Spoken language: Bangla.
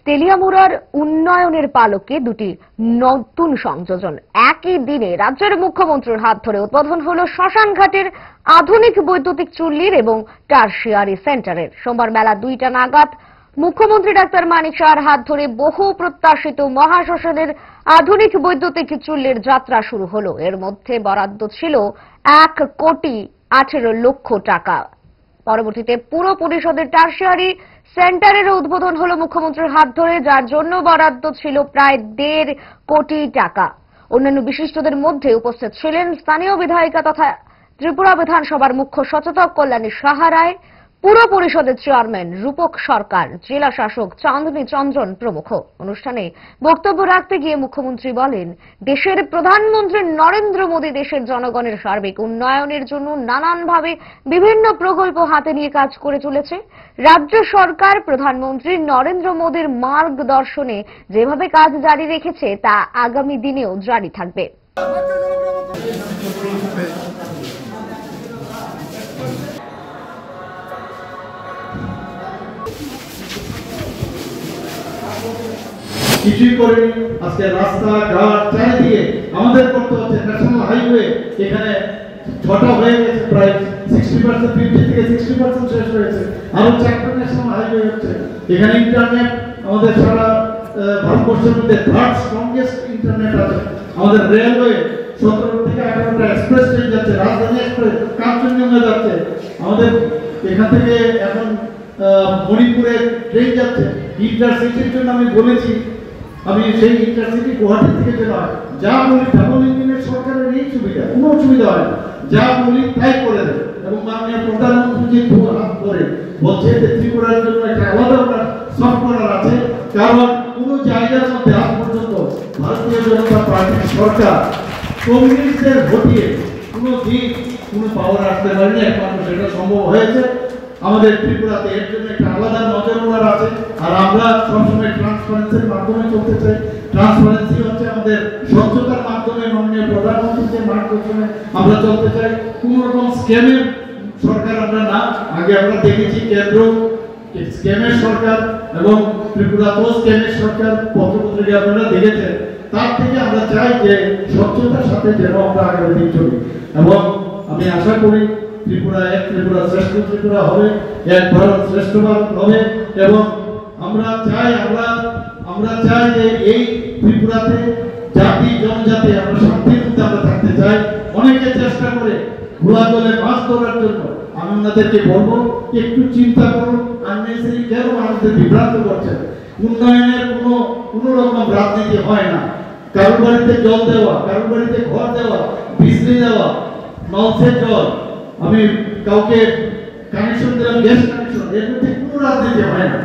তেলিয়ামুড়ার উন্নয়নের পালকে দুটি নতুন সংযোজন। একই দিনে রাজ্যের মুখ্যমন্ত্রীর হাত ধরে উদ্বোধন হলো শ্মশানঘাটের আধুনিক বৈদ্যুতিক চুল্লির এবং টারশিয়ারি সেন্টারের। সোমবার বেলা 2টা নাগাদ মুখ্যমন্ত্রী ডাক্তার মানিক সাহার হাত ধরে বহু প্রত্যাশিত মহাশ্মশানের আধুনিক বৈদ্যুতিক চুল্লির যাত্রা শুরু হলো। এর মধ্যে বরাদ্দ ছিল 1,18,00,000 টাকা। পরবর্তীতে পুরো পরিষদের টারশিয়ারি সেন্টারের উদ্বোধন হলো মুখ্যমন্ত্রীর হাত ধরে, যার জন্য বরাদ্দ ছিল প্রায় 1.5 কোটি টাকা। অন্যান্য বিশিষ্টদের মধ্যে উপস্থিত ছিলেন স্থানীয় বিধায়িকা তথা ত্রিপুরা বিধানসভার মুখ্য সচেতক কল্যাণী সাহা রায়, পুর পরিষদের চেয়ারম্যান রূপক সরকার, জেলা শাসক চাঁদনী চন্দ্রন প্রমুখ। অনুষ্ঠানে বক্তব্য রাখতে গিয়ে মুখ্যমন্ত্রী বলেন, দেশের প্রধানমন্ত্রী নরেন্দ্র মোদী দেশের জনগণের সার্বিক উন্নয়নের জন্য নানানভাবে বিভিন্ন প্রকল্প হাতে নিয়ে কাজ করে চলেছে। রাজ্য সরকার প্রধানমন্ত্রী নরেন্দ্র মোদীর মার্গদর্শনে যেভাবে কাজ জারি রেখেছে তা আগামী দিনেও জারি থাকবে। কিছুই করেনি। আজকে রাস্তাঘাট চারিদিকে আমাদের করতে হচ্ছে। ন্যাশনাল হাইওয়ে এখানে 6টা হয়ে গেছে, প্রায় 60% 50 থেকে 60% শেষ হয়েছে। আরো 4টা ন্যাশনাল হাইওয়ে হচ্ছে। এখানে ইন্টারনেট আমাদের সারা ভারতবর্ষের মধ্যে 3rd স্ট্রংগেস্ট ইন্টারনেট আছে। আমাদের রেলওয়ে 17 থেকে 18টা এক্সপ্রেস ট্রেন যাচ্ছে, রাজধানী এক্সপ্রেস কাঞ্চনজঙ্ঘা যাচ্ছে। আমাদের এখান থেকে এখন মণিপুরে ট্রেন যাচ্ছে। ইন্টারসিটির জন্য আমি বলেছি, আমি সেই ইন্টারসিটি গুয়াহাটি থেকে যেটা যা বলি ডাবল ইঞ্জিনের সরকারের এই সুবিধা, কোনো অসুবিধা হয় না। যা বলি তাই করে দেয়। এবং মাননীয় প্রধানমন্ত্রী যে হাত করে বলছে যে ত্রিপুরার জন্য একটা আলাদা সফটওয়্যার আছে, কারণ কোনো জায়গার মধ্যে আজ পর্যন্ত ভারতীয় জনতা পার্টির সরকার কমিউনিস্টদের ভোটিয়ে কোনো দিক কোনো পাওয়ার আসতে পারেনি। একমাত্র সেটা সম্ভব হয়েছে আমাদের ত্রিপুরাতে। এর জন্য একটা আলাদা নজর আছে। আর আমরা সবসময় ট্রান্সপারেন্সির মাধ্যমে চলতে চাই। ট্রান্সপারেন্সি হচ্ছে আমাদের স্বচ্ছতার মাধ্যমে মাননীয় প্রধানমন্ত্রীর মার্গদর্শনে আমরা চলতে চাই। কোন রকম স্ক্যামের সরকার আমরা না। আগে আমরা দেখেছি কেন্দ্র স্ক্যামের সরকার এবং ত্রিপুরাতেও স্ক্যামের সরকার, পত্রপত্রিকা আপনারা দেখেছেন। তার থেকে আমরা চাই যে স্বচ্ছতার সাথে যেন আমরা আগামী দিন চলি। এবং আমি আশা করি ত্রিপুরা এক, ত্রিপুরা শ্রেষ্ঠ ত্রিপুরা হবে, এক ভারত শ্রেষ্ঠ ভারত হবে। এবং আমরা চাই যে এই ত্রিপুরাতে জাতি জনজাতি আমরা শান্তির মধ্যে আমরা থাকতে চাই। অনেকে চেষ্টা করে ঘোড়া দলে মাছ ধরার জন্য। আমি ওনাদেরকে বলবো একটু চিন্তা করুন, আননেসেসারি কেন মানুষদের বিভ্রান্ত করছেন। উন্নয়নের কোনো রকম রাজনীতি হয় না। কারোর বাড়িতে জল দেওয়া, কারোর বাড়িতে ঘর দেওয়া, বিজলি দেওয়া, নলসের জল, আমি কাউকে কানেকশন দিলাম গ্যাস কানেকশন, এর মধ্যে কোনো রাজনীতি হয় না।